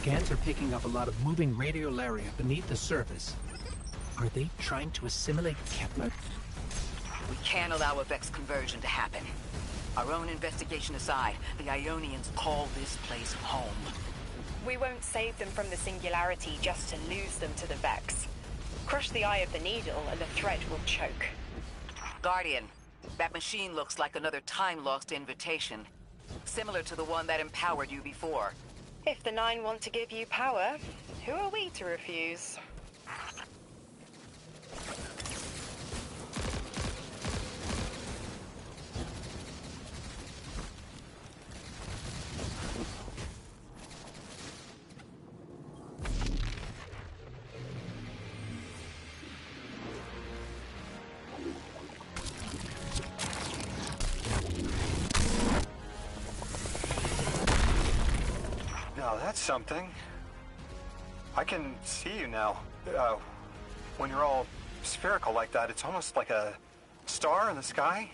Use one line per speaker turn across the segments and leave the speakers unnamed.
Scans are picking up a lot of moving radiolaria beneath the surface. Are they trying to assimilate Kepler?
We can't allow a Vex conversion to happen. Our own investigation aside, the Ionians call this place home.
We won't save them from the Singularity just to lose them to the Vex. Crush the Eye of the Needle and the threat will choke.
Guardian, that machine looks like another time-lost invitation. Similar to the one that empowered you before.
If the Nine want to give you power, who are we to refuse?
Now that's something. I can see you now. When you're all spherical like that. It's almost like a star in the sky.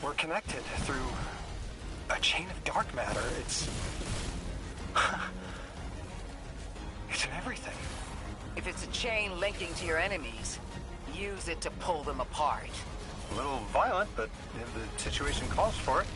We're connected through a chain of dark matter. It's... it's in everything.
If it's a chain linking to your enemies, use it to pull them apart.
A little violent, but if the situation calls for it.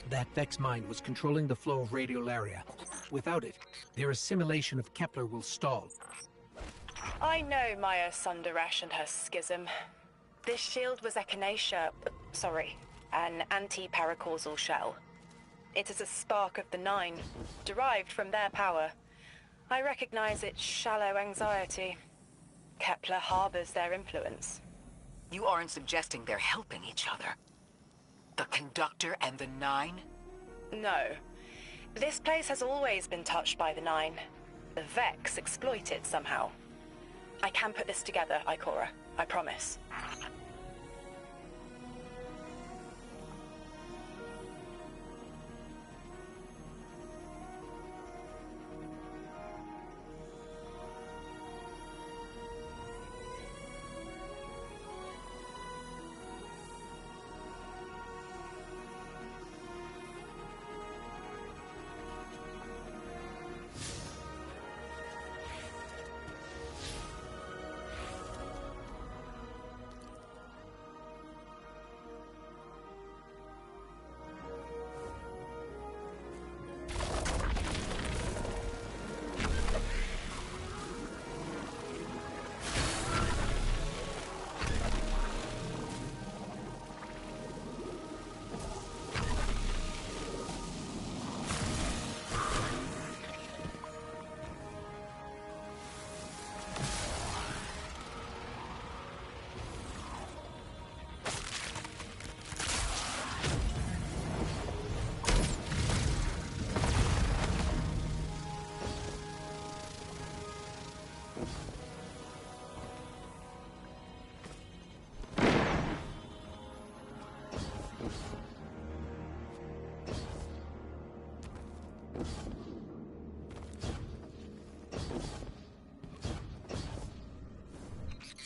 That Vex mine was controlling the flow of radiolaria. Without it, their assimilation of Kepler will stall.
I know Maya Sundaresh and her schism. This shield was echinacea, an anti-paracausal shell. It is a spark of the Nine, derived from their power. I recognize its shallow anxiety. Kepler harbors their influence.
You aren't suggesting they're helping each other? The Conductor and the Nine?
No. This place has always been touched by the Nine. The Vex exploit it somehow. I can put this together, Ikora. I promise.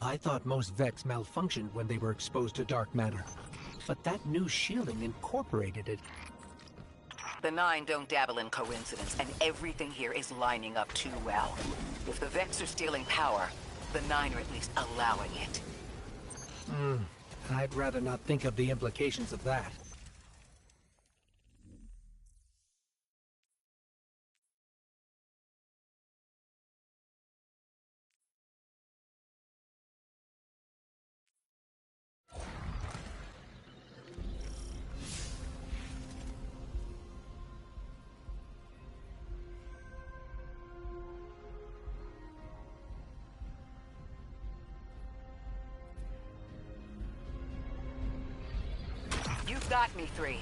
I thought most Vex malfunctioned when they were exposed to dark matter. But that new shielding incorporated it.
The Nine don't dabble in coincidence, and everything here is lining up too well. If the Vex are stealing power, the Nine are at least allowing it.
I'd rather not think of the implications of that.
You've got me, 3.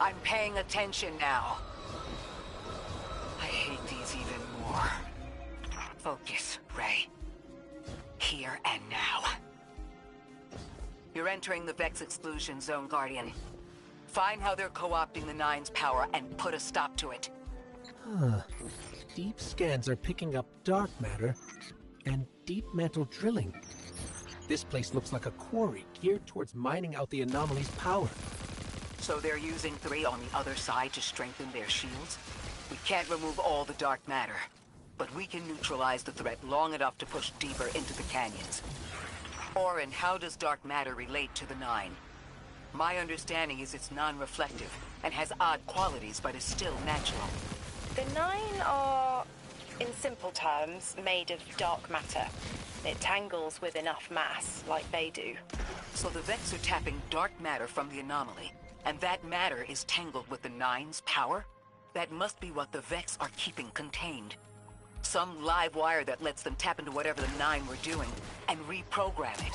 I'm paying attention now. I hate these even more. Focus, Ray. Here and now. You're entering the Vex exclusion zone, Guardian. Find how they're co-opting the Nine's power and put a stop to it.
Deep scans are picking up dark matter and deep metal drilling. This place looks like a quarry geared towards mining out the anomaly's power.
So they're using 3 on the other side to strengthen their shields? We can't remove all the dark matter, but we can neutralize the threat long enough to push deeper into the canyons. Orin, how does dark matter relate to the Nine? My understanding is it's non-reflective and has odd qualities, but is still natural.
The Nine are, in simple terms, made of dark matter. It tangles with enough mass, like they do.
So the Vex are tapping dark matter from the anomaly, and that matter is tangled with the Nine's power? That must be what the Vex are keeping contained. Some live wire that lets them tap into whatever the Nine were doing, and reprogram it.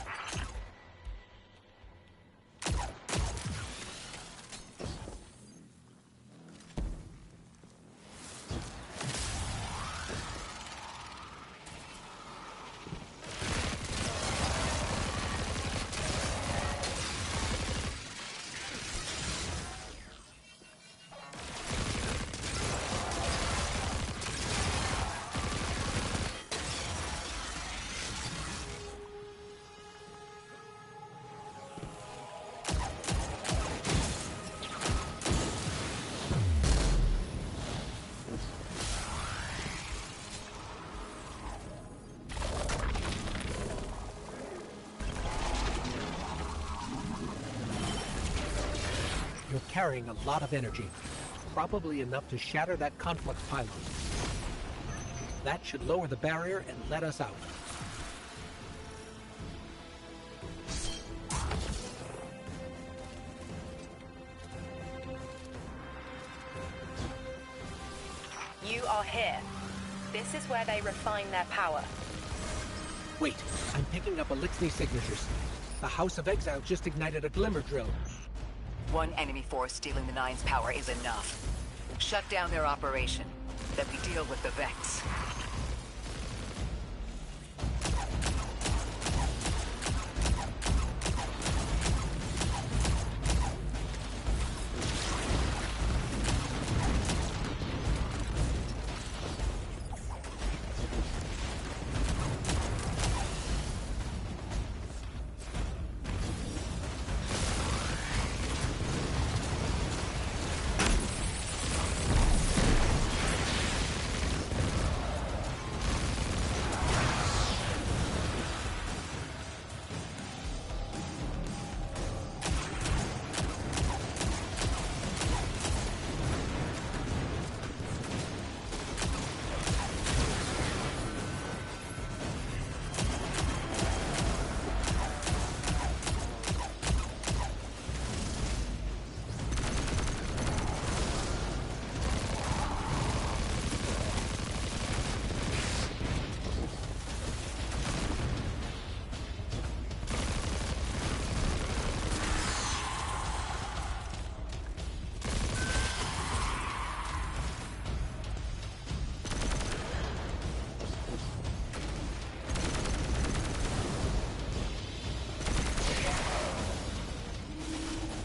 You're carrying a lot of energy. Probably enough to shatter that conflux pylon. That should lower the barrier and let us out.
You are here. This is where they refine their power.
Wait, I'm picking up Elixni signatures. The House of Exile just ignited a glimmer drill.
One enemy force stealing the Nine's power is enough. Shut down their operation. Then we deal with the Vex.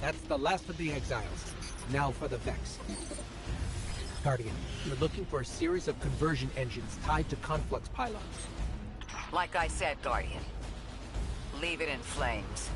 That's the last of the exiles. Now for the Vex. Guardian, you're looking for a series of conversion engines tied to conflux pylons.
Like I said, Guardian. Leave it in flames.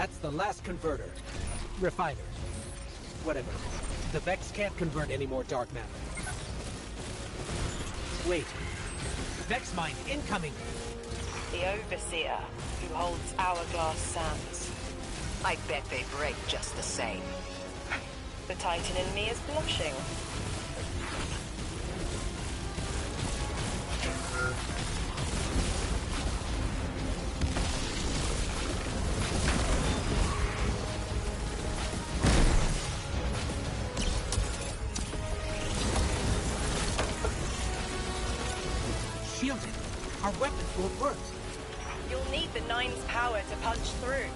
That's the last converter. Refiner. Whatever. The Vex can't convert any more dark matter. Wait. Vex mine incoming!
The Overseer, who holds Hourglass Sands.
I bet they break just the same.
The Titan in me is blushing.
Shielded. Our weapons won't work.
You'll need the Nine's power to punch through.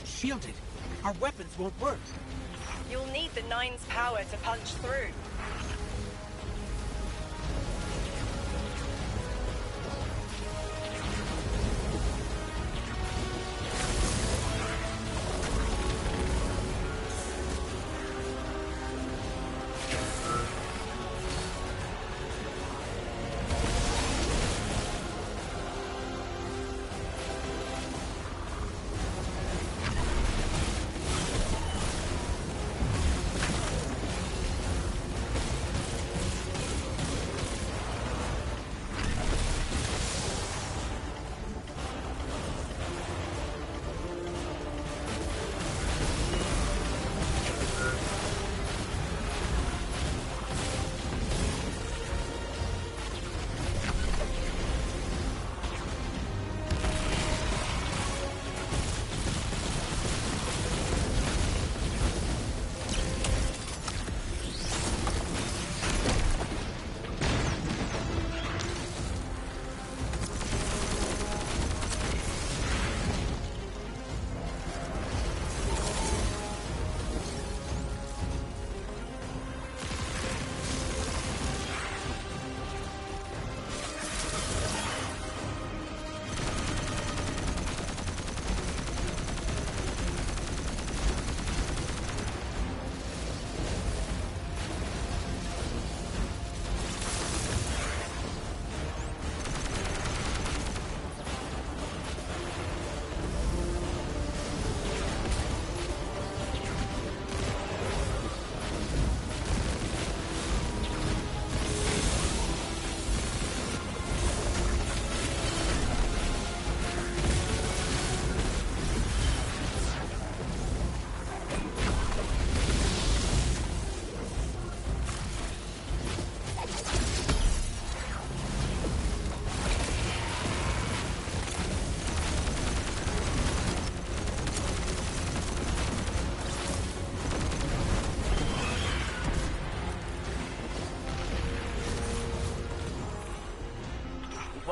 Shielded. Our weapons won't work.
You'll need the Nine's power to punch through.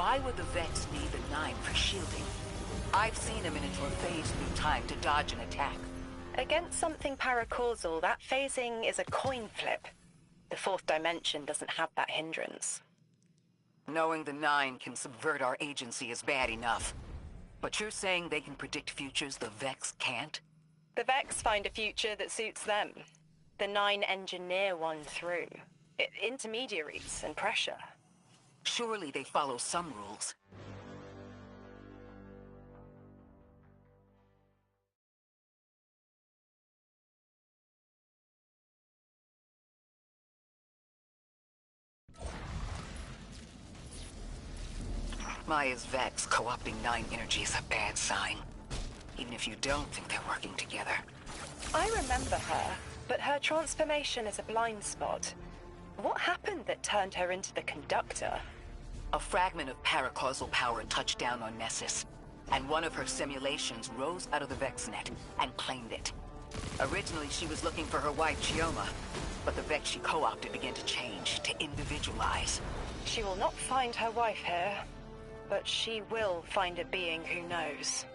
Why would the Vex need the 9 for shielding? I've seen them in it for phase through time to dodge an attack.
Against something paracausal, that phasing is a coin flip. The 4th dimension doesn't have that hindrance.
Knowing the 9 can subvert our agency is bad enough. But you're saying they can predict futures the Vex can't?
The Vex find a future that suits them. The 9 engineer one through. Intermediaries and pressure.
Surely they follow some rules. Maya's Vex co-opting 9 energy is a bad sign. Even if you don't think they're working together.
I remember her, but her transformation is a blind spot. What happened that turned her into the conductor?
A fragment of paracausal power touched down on Nessus, and one of her simulations rose out of the Vex net and claimed it. Originally, she was looking for her wife, Chioma, but the Vex she co-opted began to change, to individualize.
She will not find her wife here, but she will find a being who knows.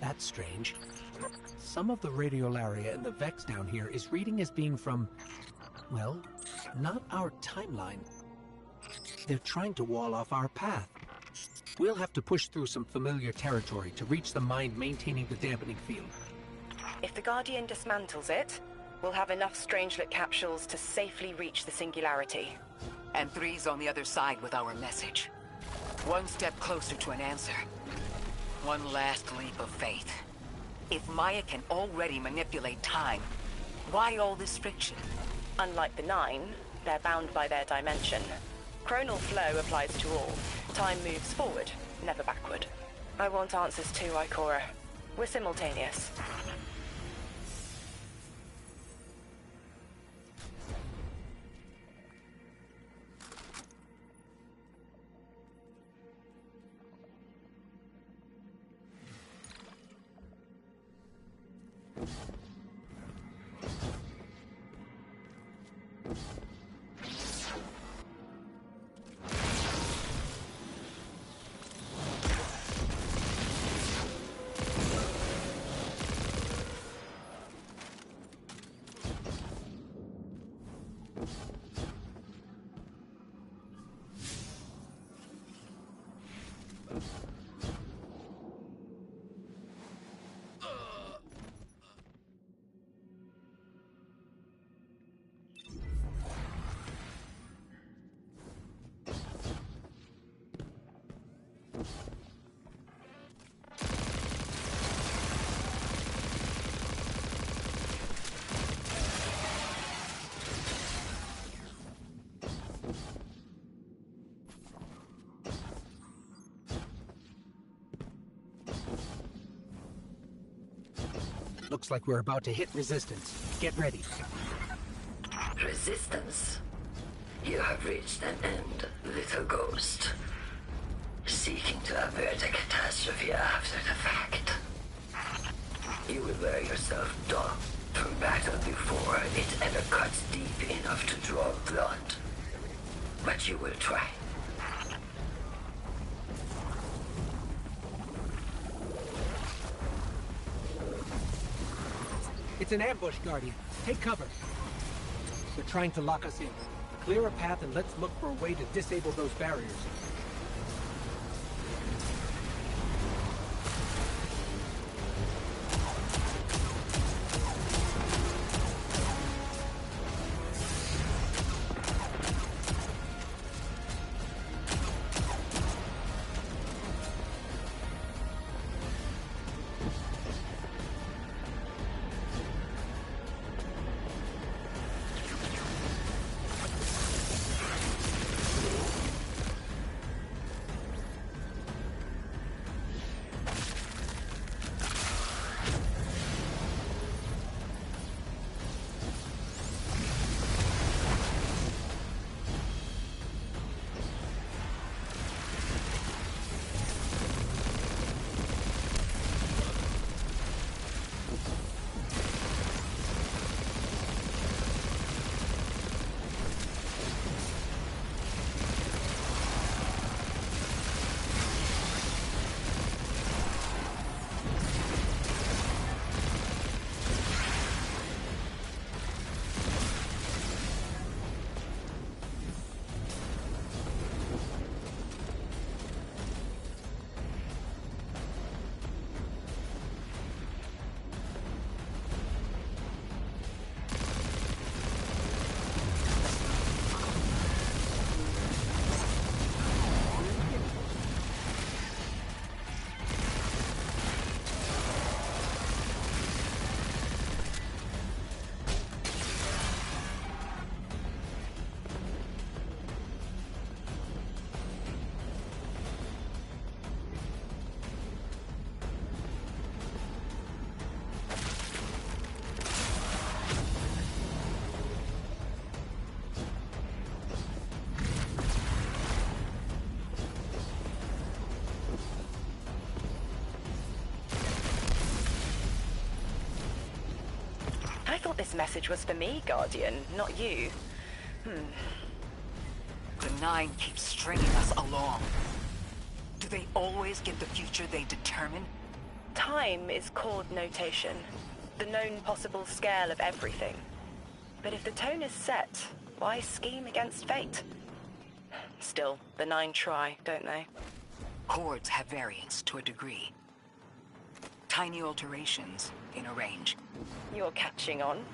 That's strange. Some of the radiolaria in the Vex down here is reading as being from, well, not our timeline. They're trying to wall off our path. We'll have to push through some familiar territory to reach the mind maintaining the dampening field.
If the Guardian dismantles it, we'll have enough Strangelet capsules to safely reach the Singularity.
And 3's on the other side with our message. One step closer to an answer. One last leap of faith. If Maya can already manipulate time, why all this friction?
Unlike the 9, they're bound by their dimension. Chronal flow applies to all. Time moves forward, never backward. I want answers too, Ikora. We're simultaneous.
Looks like we're about to hit resistance. Get ready.
Resistance? You have reached an end, little ghost. Seeking to avert a catastrophe after the fact. You will wear yourself down through battle before it ever cuts deep enough to draw blood. But you will try.
It's an ambush, Guardian. Take cover. They're trying to lock us in. Clear a path and let's look for a way to disable those barriers.
this message was for me, Guardian, not you.
The Nine keeps stringing us along. Do they always get the future they determine?
Time is chord notation, the known possible scale of everything. But if the tone is set, why scheme against fate? Still, the Nine try, don't they?
Chords have variance to a degree. Tiny alterations in a range.
You're catching on.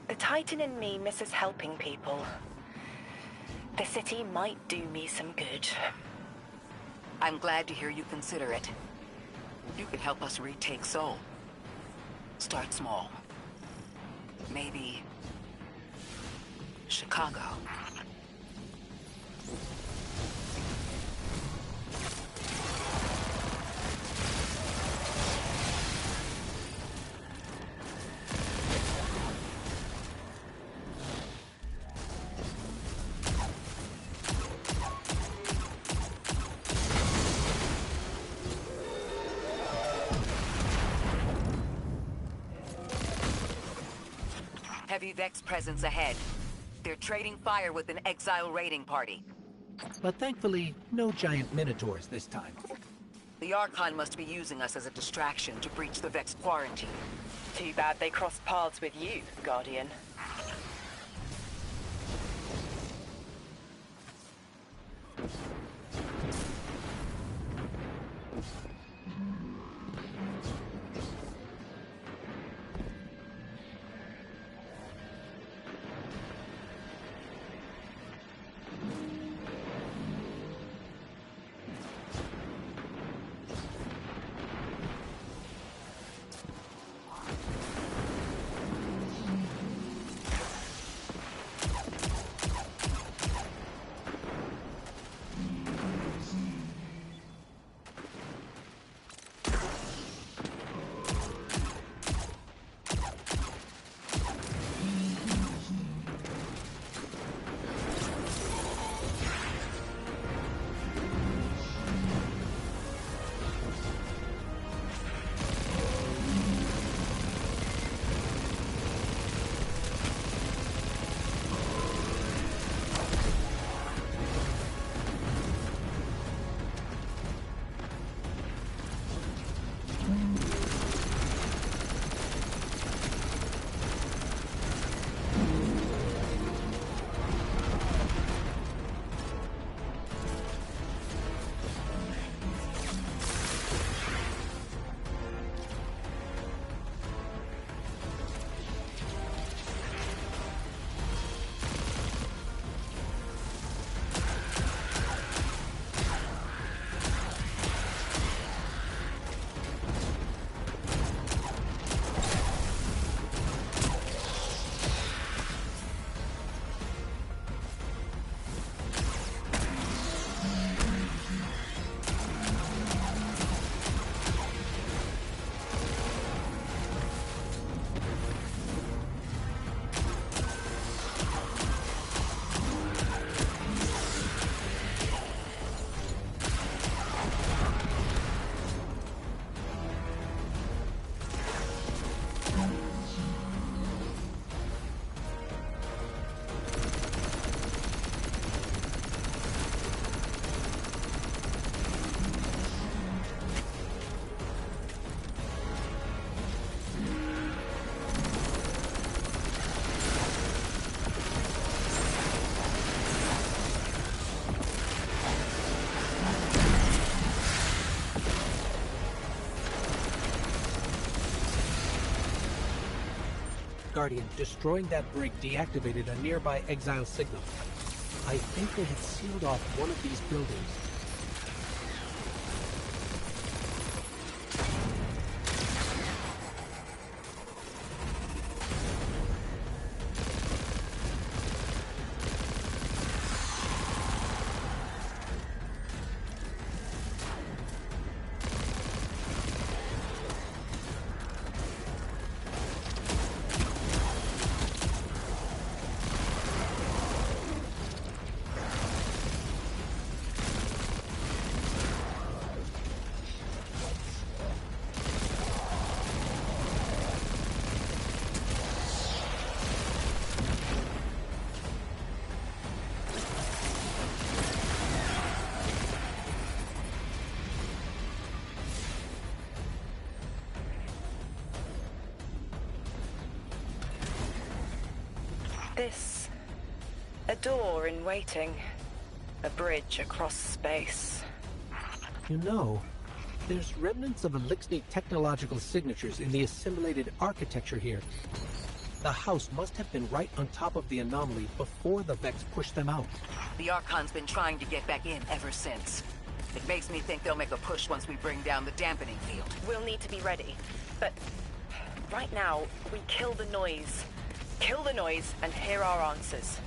The Titan in me misses helping people. The city might do me some good.
I'm glad to hear you consider it. You can help us retake Seoul. Start small. Maybe Chicago. Heavy Vex presence ahead. They're trading fire with an exile raiding party.
But thankfully, no giant minotaurs this time.
The Archon must be using us as a distraction to breach the Vex quarantine.
Too bad they crossed paths with you, Guardian.
Guardian, destroying that brig deactivated a nearby exile signal. I think they had sealed off one of these buildings.
This... a door in waiting. A bridge across space.
You know, there's remnants of Elixir technological signatures in the assimilated architecture here. The house must have been right on top of the anomaly before the Vex pushed them out.
The Archon's been trying to get back in ever since. It makes me think they'll make a push once we bring down the dampening field.
We'll need to be ready. But right now, we kill the noise. Kill the noise and hear our answers.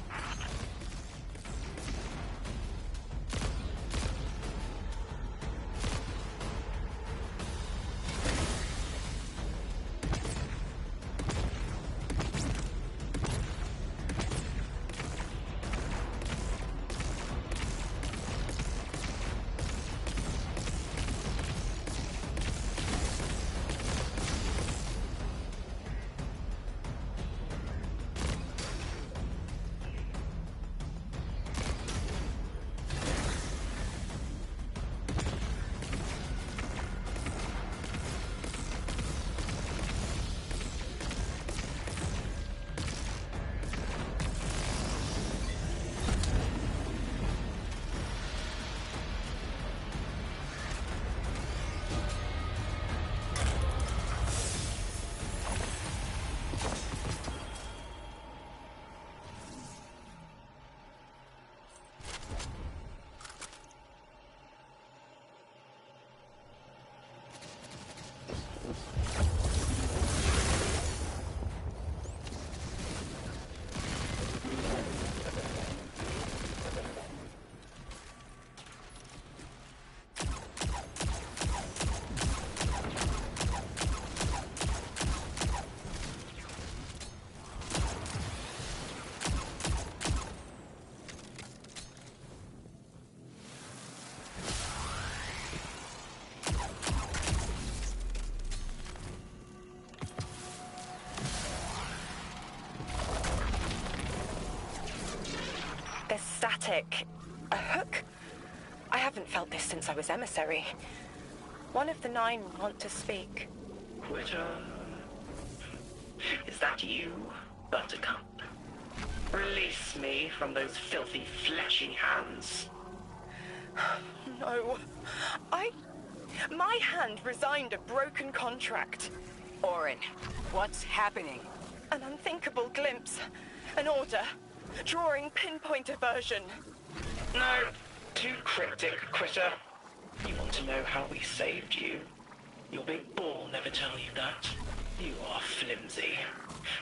There's static. A hook? I haven't felt this since I was emissary. One of the 9 want to speak.
Quitter. Is that you, Buttercup? Release me from those filthy, fleshy hands.
No. My hand resigned a broken contract.
Orin, what's happening?
An unthinkable glimpse. An order. Drawing pinpoint aversion.
No, too cryptic, Quitter. You want to know how we saved you? Your big ball never tell you that. You are flimsy.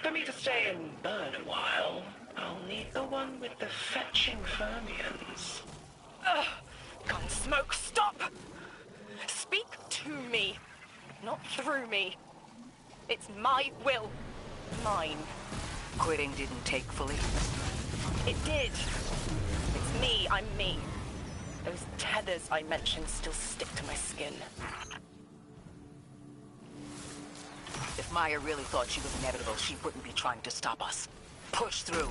For me to stay and burn a while, I'll need the one with the fetching fermions.
Ugh! Gunsmoke, stop! Speak to me, not through me. It's my will. Mine.
Quitting didn't take fully.
It did. It's me, I'm me. Those tethers I mentioned still stick to my skin.
If Maya really thought she was inevitable, she wouldn't be trying to stop us. Push through.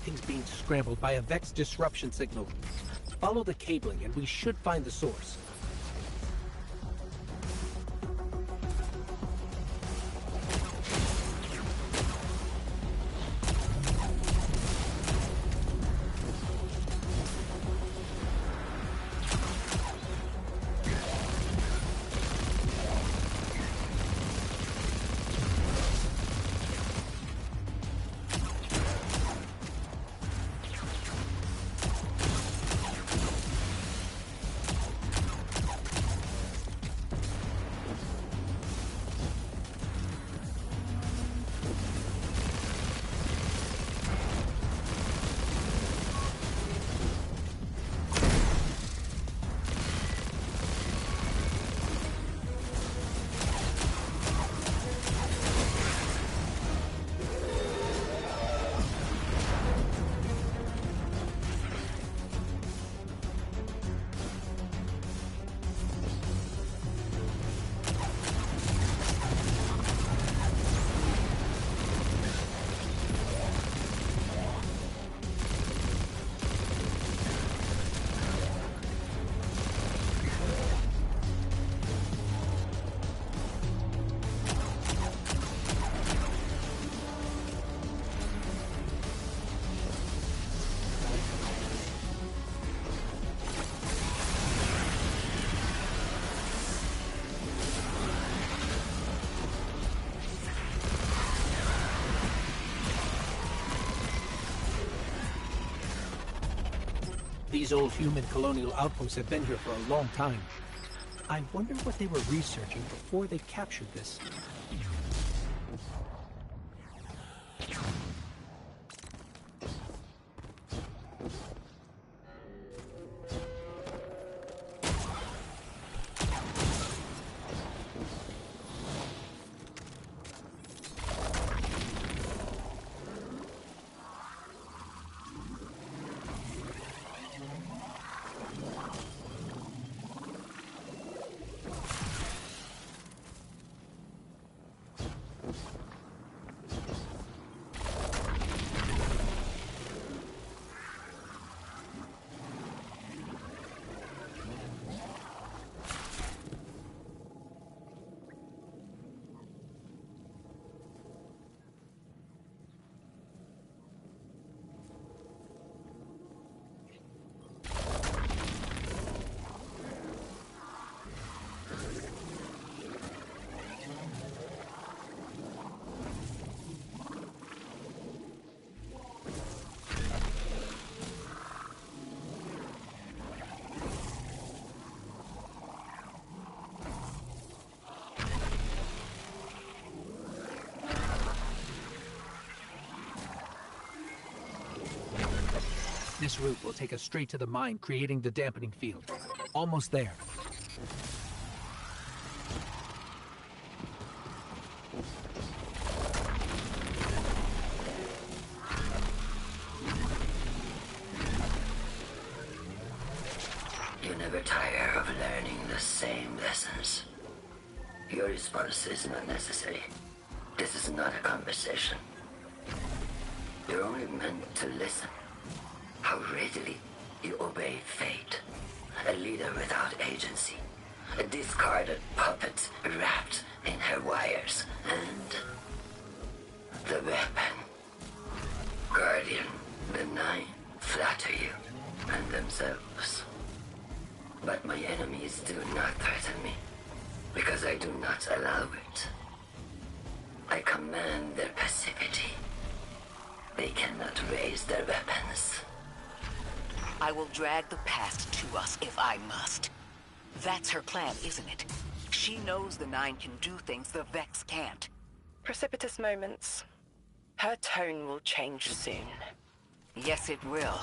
Everything's being scrambled by a Vex disruption signal. Follow the cabling and we should find the source. These old human colonial outposts have been here for a long time. I wonder what they were researching before they captured this. This route will take us straight to the mine, creating the dampening field. Almost there.
You never tire of learning the same lessons. Your response is not necessary. This is not a conversation. You're only meant to listen. How readily you obey fate. A leader without agency. A discarded puppet wrapped in her wires. And the weapon. Guardian, the Nine flatter you and themselves. But my enemies do not threaten me, because I do not allow it. I command their passivity. They cannot raise their weapons.
I will drag the past to us if I must. That's her plan, isn't it? She knows the Nine can do things the Vex can't.
Precipitous moments. Her tone will change soon.
Yes, it will.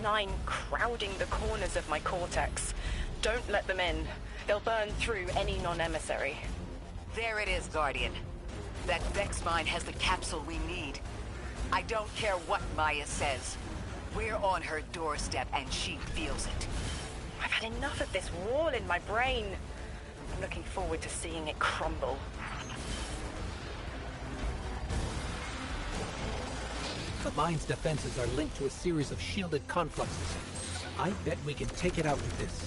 Nine crowding the corners of my cortex. Don't let them in. They'll burn through any non-emissary.
There it is, Guardian. That Vex mine has the capsule we need. I don't care what Maya says. We're on her doorstep and she feels it.
I've had enough of this wall in my brain. I'm looking forward to seeing it crumble.
The mine's defenses are linked to a series of shielded confluxes. I bet we can take it out with this.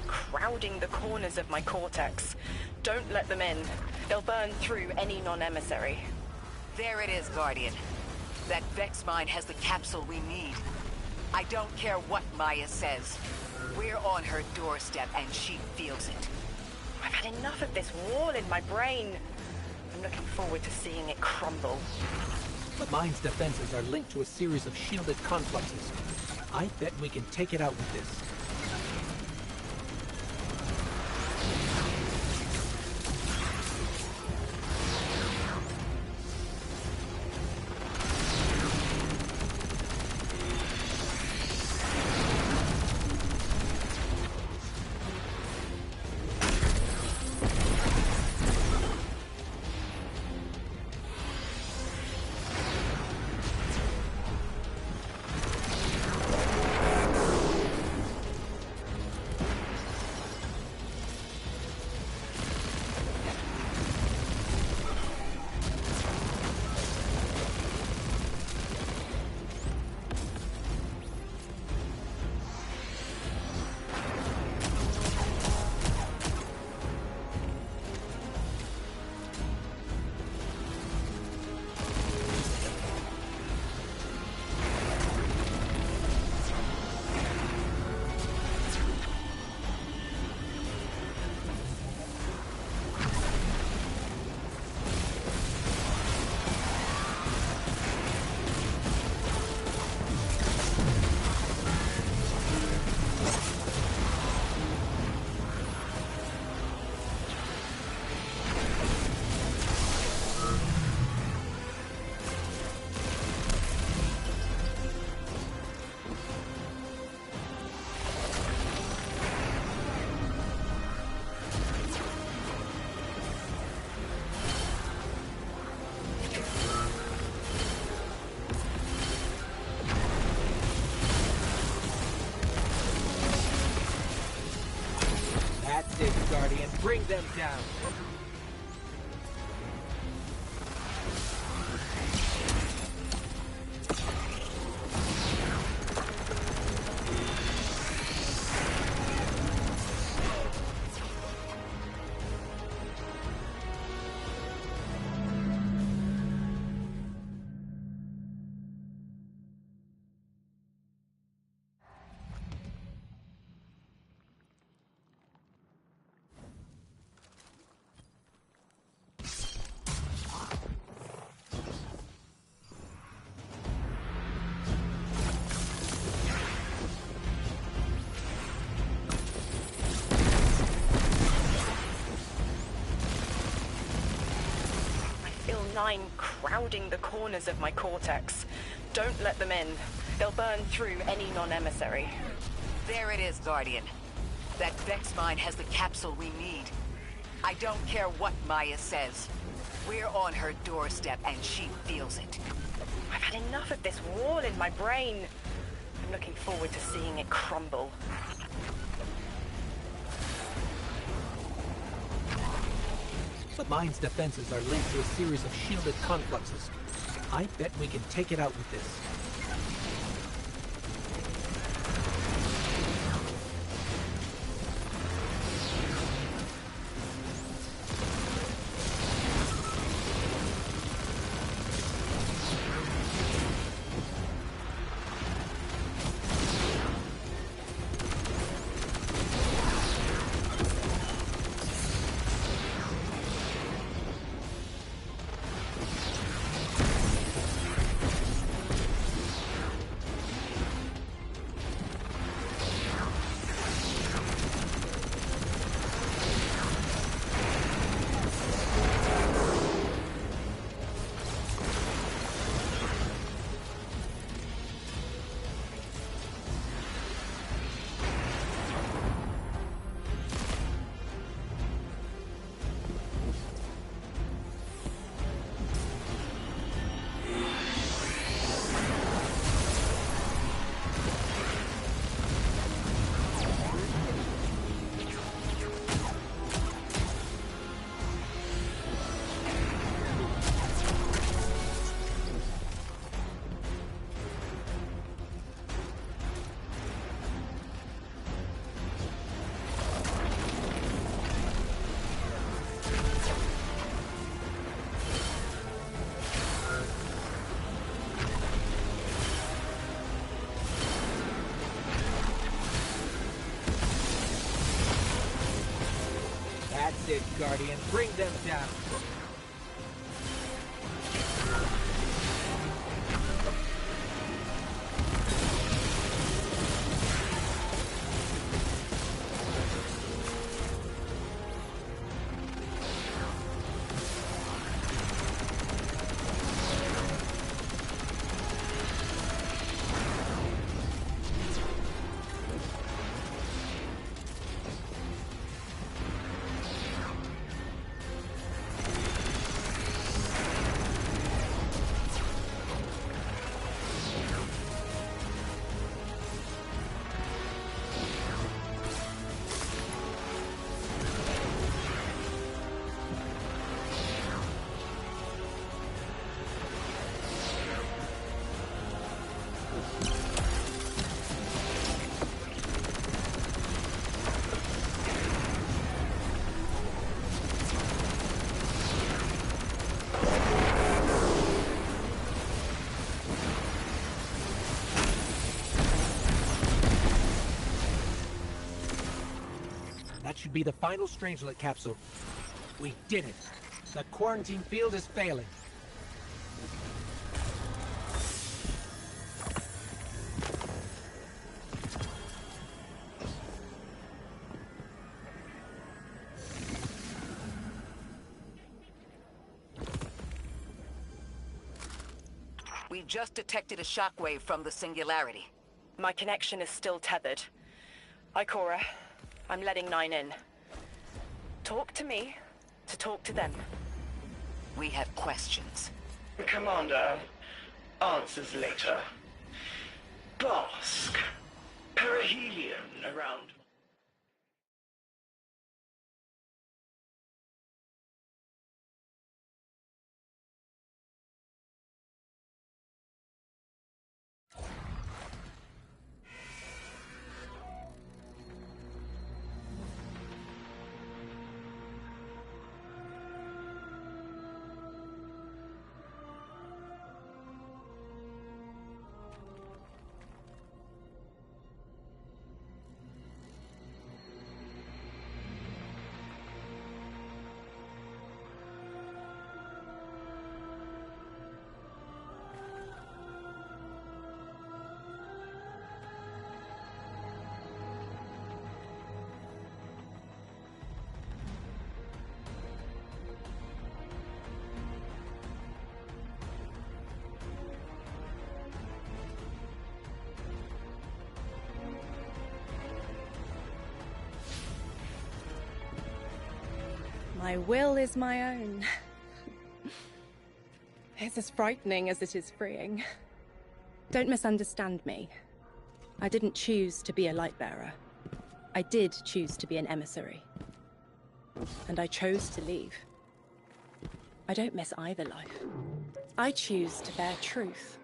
Crowding the corners of my cortex. Don't let them in. They'll burn through any non-emissary.
There it is, Guardian. That Vex mine has the capsule we need. I don't care what Maya says. We're on her doorstep and she feels it.
I've had enough of this wall in my brain. I'm looking forward to seeing it crumble.
The mine's defenses are linked to a series of shielded confluxes. I bet we can take it out with this. Guardian, bring them down.
Crowding the corners of my cortex. Don't let them in. They'll burn through any non-emissary.
There it is, Guardian. That Vex mine has the capsule we need. I don't care what Maya says. We're on her doorstep and she feels it.
I've had enough of this wall in my brain. I'm looking forward to seeing it crumble.
The mine's defenses are linked to a series of shielded confluxes. I bet we can take it out with this. That's it, Guardian. Bring them down. That should be the final Strangelet capsule. We did it. The quarantine field is failing.
We just detected a shockwave from the singularity.
My connection is still tethered. Ikora, I'm letting 9 in. Talk to me to talk to them.
We have questions.
Commander, answers later. Bosk, perihelion around.
My will is my own. It's as frightening as it is freeing. Don't misunderstand me. I didn't choose to be a light-bearer. I did choose to be an emissary. And I chose to leave. I don't miss either life. I choose to bear truth.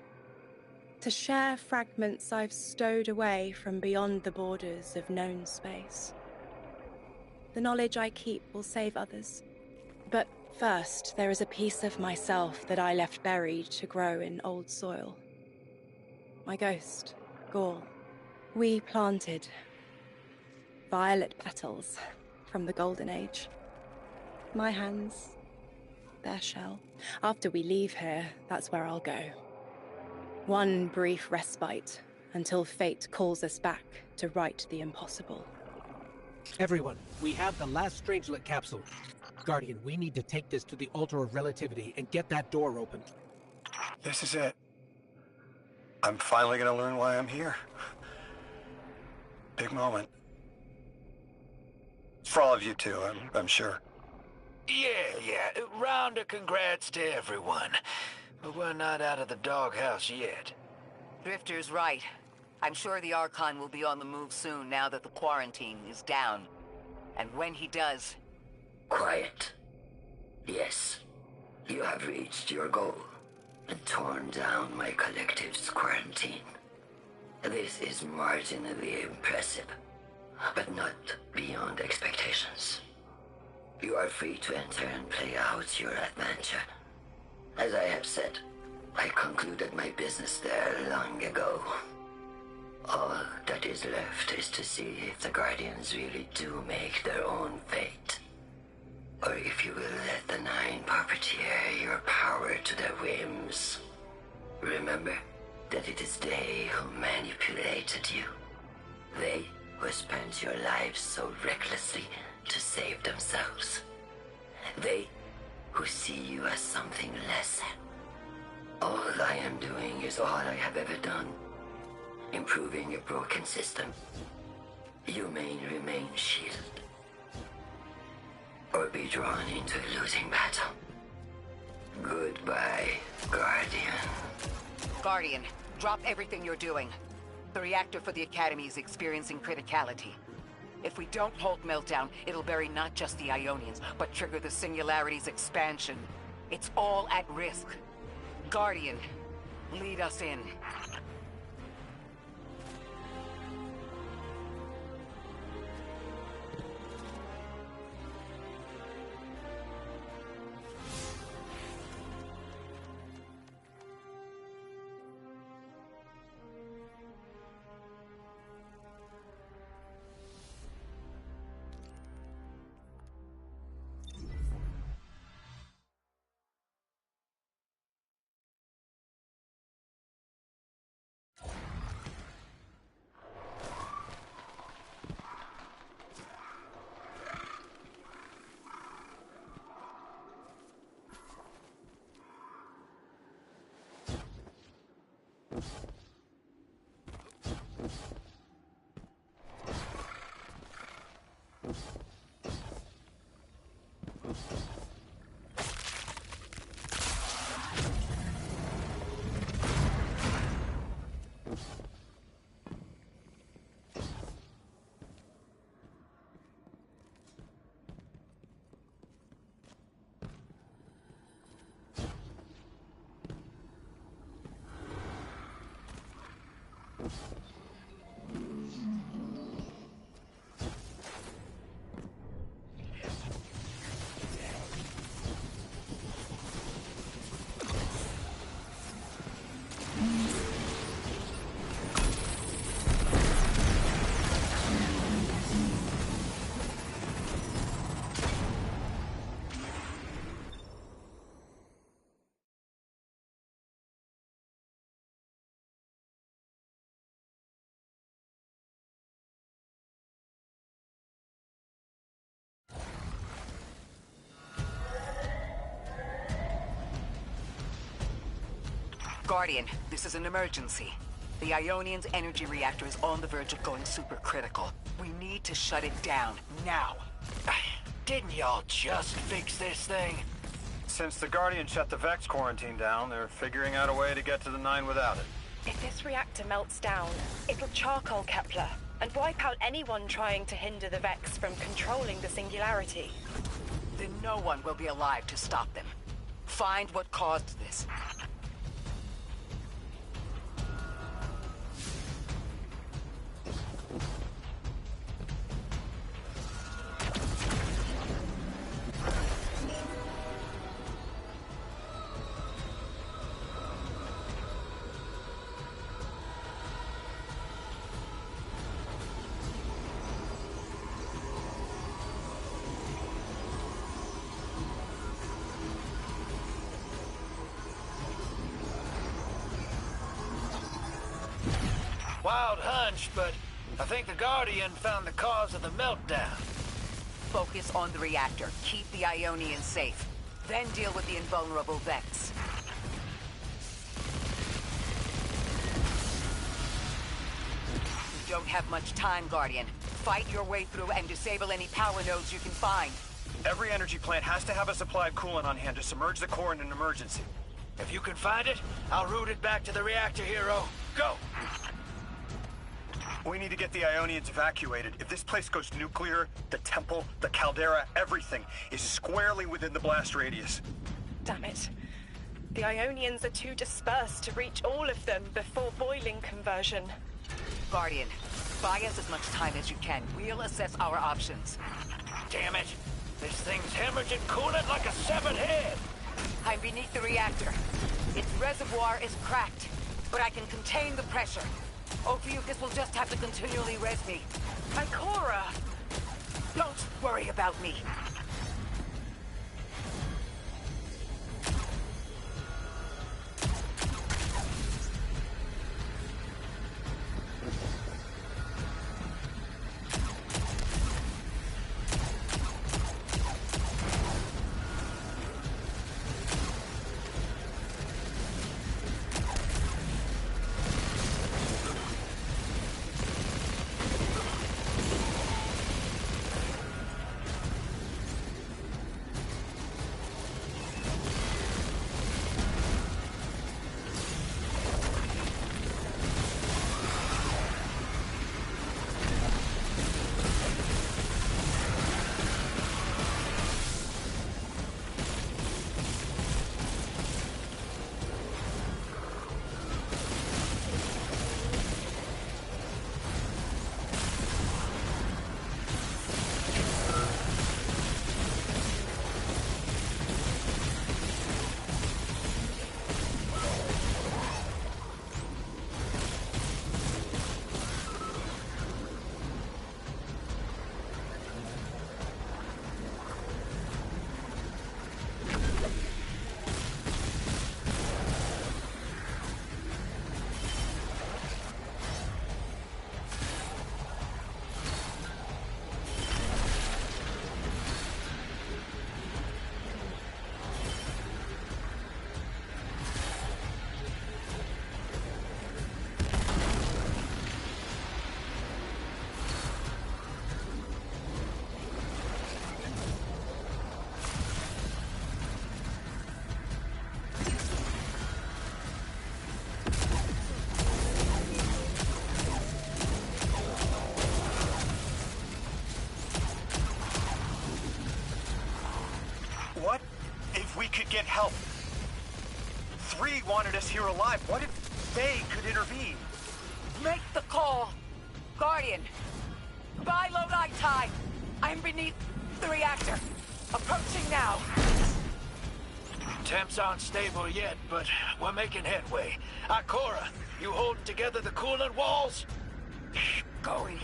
To share fragments I've stowed away from beyond the borders of known space. The knowledge I keep will save others. But first, there is a piece of myself that I left buried to grow in old soil. My ghost, Gaul. We planted violet petals from the Golden Age. My hands, their shell. After we leave here, that's where I'll go. One brief respite until fate calls us back to right the impossible.
Everyone, we have the last Strangelet capsule. Guardian, we need to take this to the Altar of Relativity and get that door open.
This is it. I'm finally gonna learn why I'm here. Big moment. For all of you too, I'm sure.
Yeah. Round of congrats to everyone. But we're not out of the doghouse yet.
Drifter's right. I'm sure the Archon will be on the move soon now that the quarantine is down. And when he does...
Quiet. Yes, you have reached your goal and torn down my collective's quarantine. This is marginally impressive, but not beyond expectations. You are free to enter and play out your adventure. As I have said, I concluded my business there long ago. All that is left is to see if the Guardians really do make their own fate. Or if you will let the Nine puppeteer your power to their whims. Remember that it is they who manipulated you. They who spent your lives so recklessly to save themselves. They who see you as something less. All I am doing is all I have ever done. Improving a broken system. You may remain shielded. Or be drawn into a losing battle. Goodbye, Guardian.
Guardian, drop everything you're doing. The reactor for the Academy is experiencing criticality. If we don't halt Meltdown, it'll bury not just the Ionians, but trigger the Singularity's expansion. It's all at risk. Guardian, lead us in. Guardian, this is an emergency. The Ionian's energy reactor is on the verge of going supercritical. We need to shut it down, now.
Didn't y'all just fix this thing?
Since the Guardian shut the Vex quarantine down, they're figuring out a way to get to the 9 without it.
If this reactor melts down, it'll charcoal Kepler and wipe out anyone trying to hinder the Vex from controlling the singularity.
Then no one will be alive to stop them. Find what caused this.
Wild hunch, but I think the Guardian found the cause of the meltdown.
Focus on the reactor. Keep the Ionians safe. Then deal with the invulnerable Vex. You don't have much time, Guardian. Fight your way through and disable any power nodes you can find.
Every energy plant has to have a supply of coolant on hand to submerge the core in an emergency.
If you can find it, I'll route it back to the reactor, Hero. Go!
We need to get the Ionians evacuated. If this place goes nuclear, the temple, the caldera, everything is squarely within the blast radius.
Damn it. The Ionians are too dispersed to reach all of them before boiling conversion.
Guardian, buy us as much time as you can. We'll assess our options.
Damn it! This thing's hemorrhaging coolant like a severed head!
I'm beneath the reactor. Its reservoir is cracked, but I can contain the pressure. Ophiuchus will just have to continually res me.
Ikora!
Don't worry about me.
What if we could get help? 3 wanted us here alive. What if they could intervene?
Make the call. Guardian, buy Lodi time. I'm beneath the reactor. Approaching now.
Temps aren't stable yet, but we're making headway. Ikora, you holding together the coolant walls?
Going.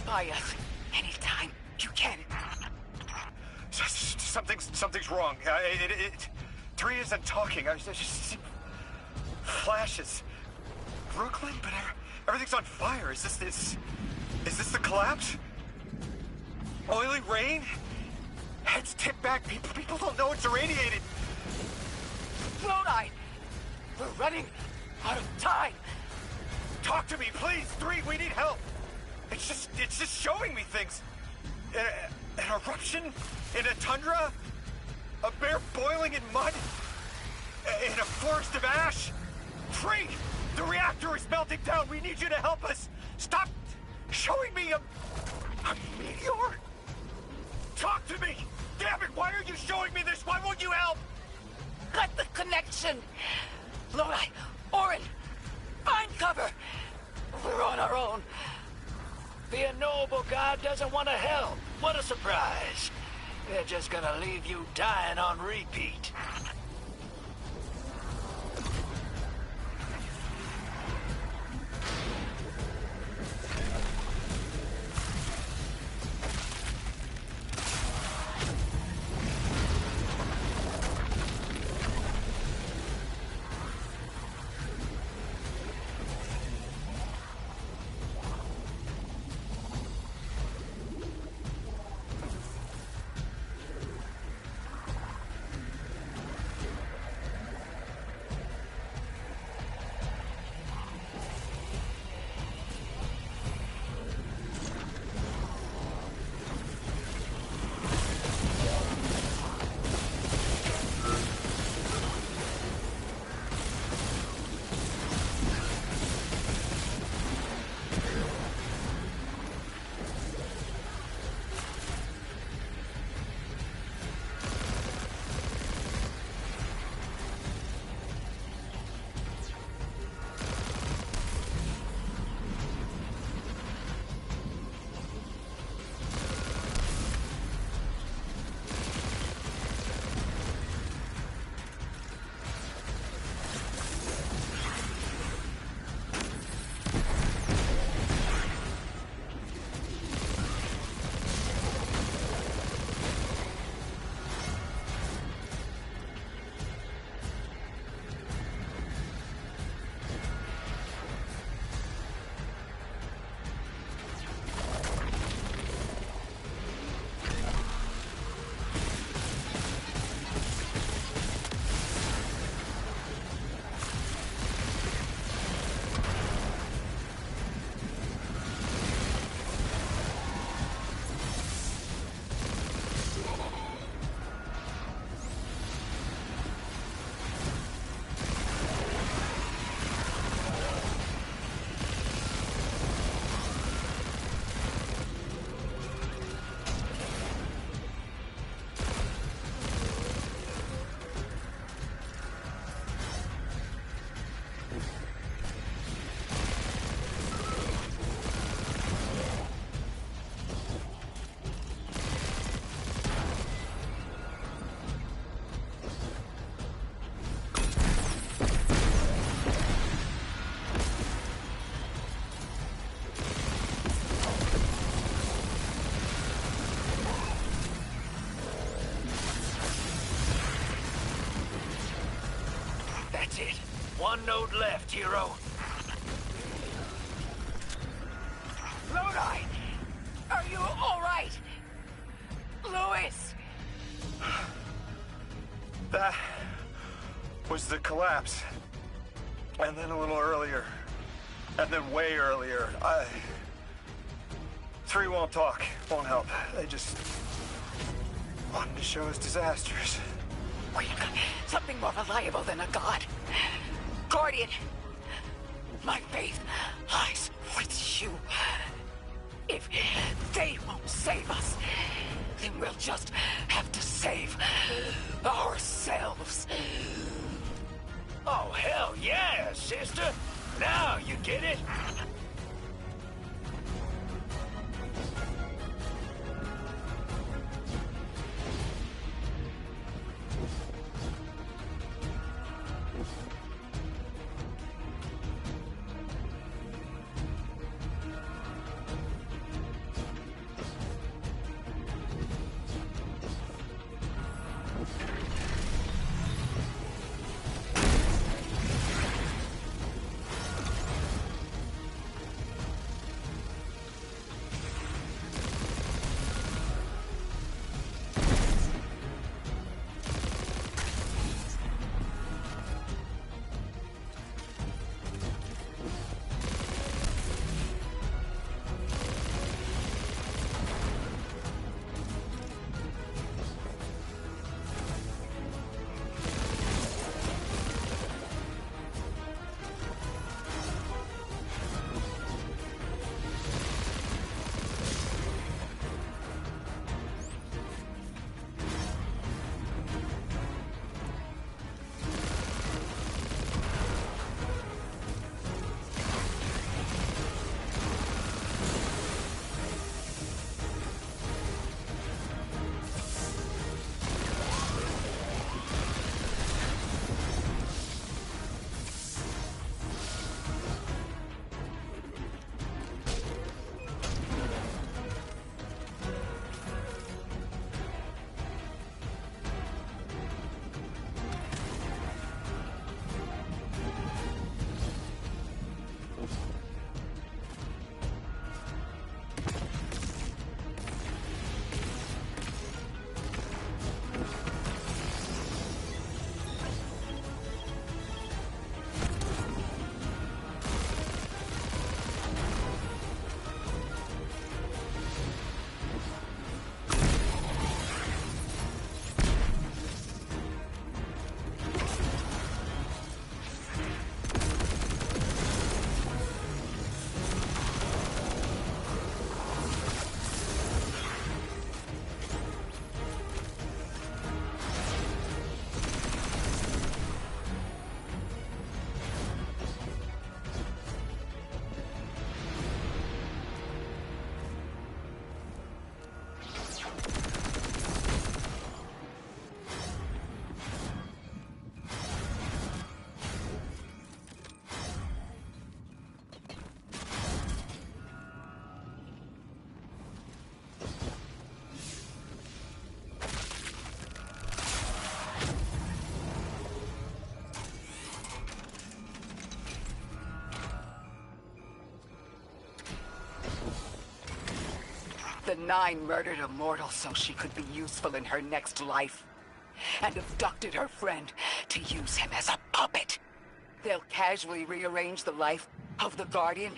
Buy us anytime you can.
Something's wrong. 3 isn't talking. I just see flashes. Brooklyn, but everything's on fire. Is this the collapse? Oily rain? Heads tip back. People don't know it's irradiated.
Lodi, we're running out of time.
Talk to me, please. 3, we need help. It's just showing me things. An eruption? In a tundra? A bear boiling in mud? In a forest of ash? Tree! The reactor is melting down! We need you to help us! Stop showing me a meteor? Talk to me! Damn it, why are you showing me this? Why won't you help?
Cut the connection! Lodi, Orin, find cover! We're on our own.
The unknowable god doesn't want to help. What a surprise. They're just gonna leave you dying on repeat. One node left, hero.
Lodi! Are you all right? Louis!
That was the collapse. And then a little earlier. And then way earlier. Three won't talk, won't help. They just wanted to show us disasters.
We've got something more reliable than a god. Guardian, my faith lies with you. If they won't save us, then we'll just have to save ourselves.
Oh, hell yeah, sister. Now you get it.
The Nine murdered a mortal so she could be useful in her next life, and abducted her friend to use him as a puppet. They'll casually rearrange the life of the Guardian,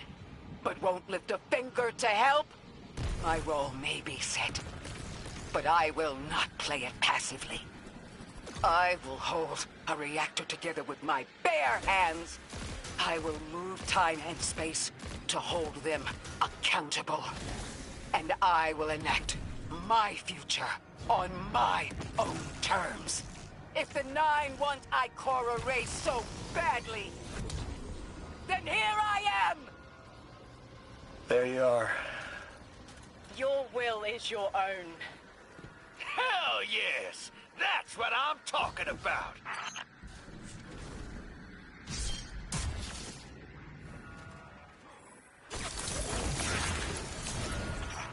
but won't lift a finger to help. My role may be set, but I will not play it passively. I will hold a reactor together with my bare hands. I will move time and space to hold them accountable. And I will enact my future on my own terms. If the Nine want Ikora race so badly, then here I am!
There you are.
Your will is your own.
Hell yes! That's what I'm talking about!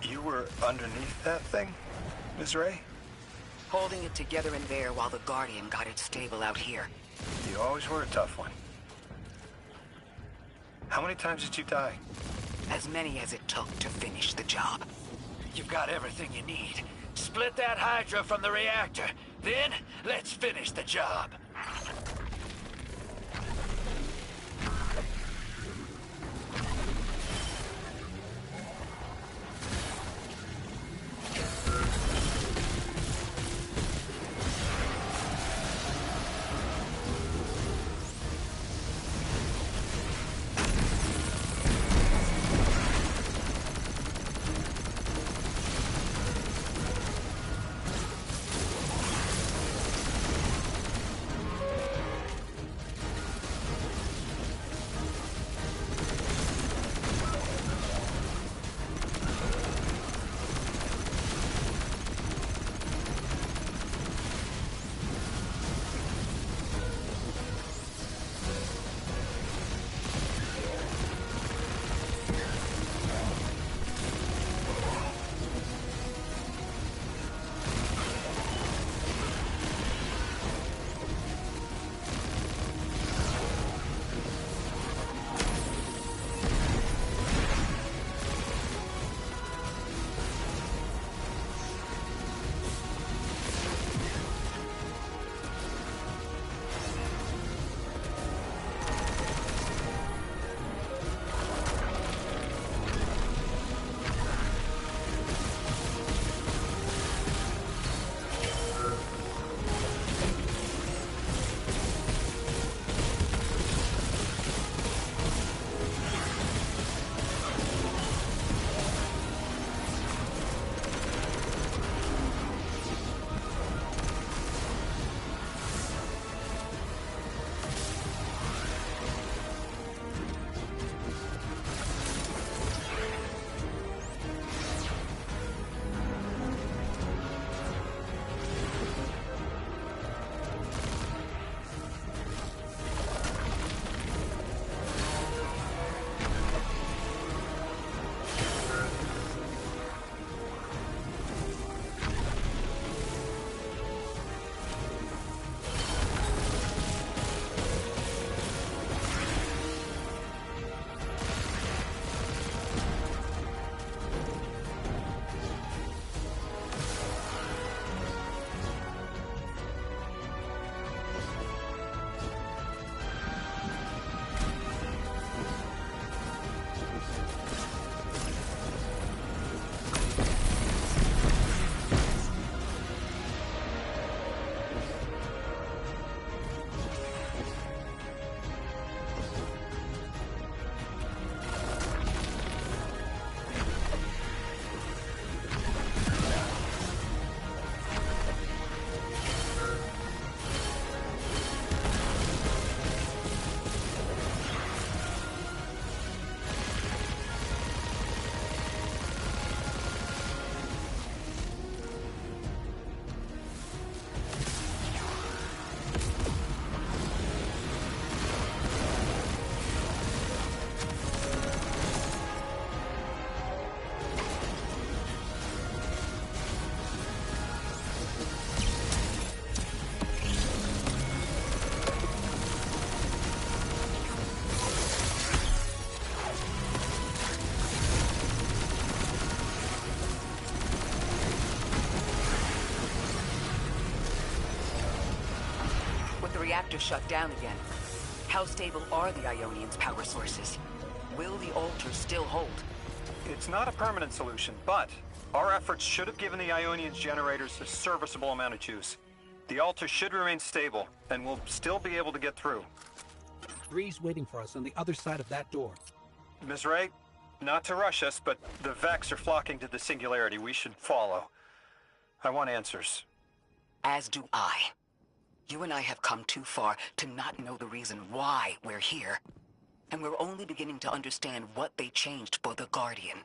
You were underneath that thing, Ms. Ray?
Holding it together in there while the Guardian got it stable out here.
You always were a tough one. How many times did you die?
As many as it took to finish the job.
You've got everything you need. Split that Hydra from the reactor. Then, let's finish the job.
The reactor shut down again. How stable are the Ionians' power sources? Will the altar still hold?
It's not a permanent solution, but our efforts should have given the Ionians generators a serviceable amount of juice. The altar should remain stable, and we'll still be able to get through.
3's waiting for us on the other side of that door.
Ms. Ray, not to rush us, but the Vex are flocking to the Singularity. We should follow. I want answers.
As do I. You and I have come too far to not know the reason why we're here. And we're only beginning to understand what they changed for the Guardian.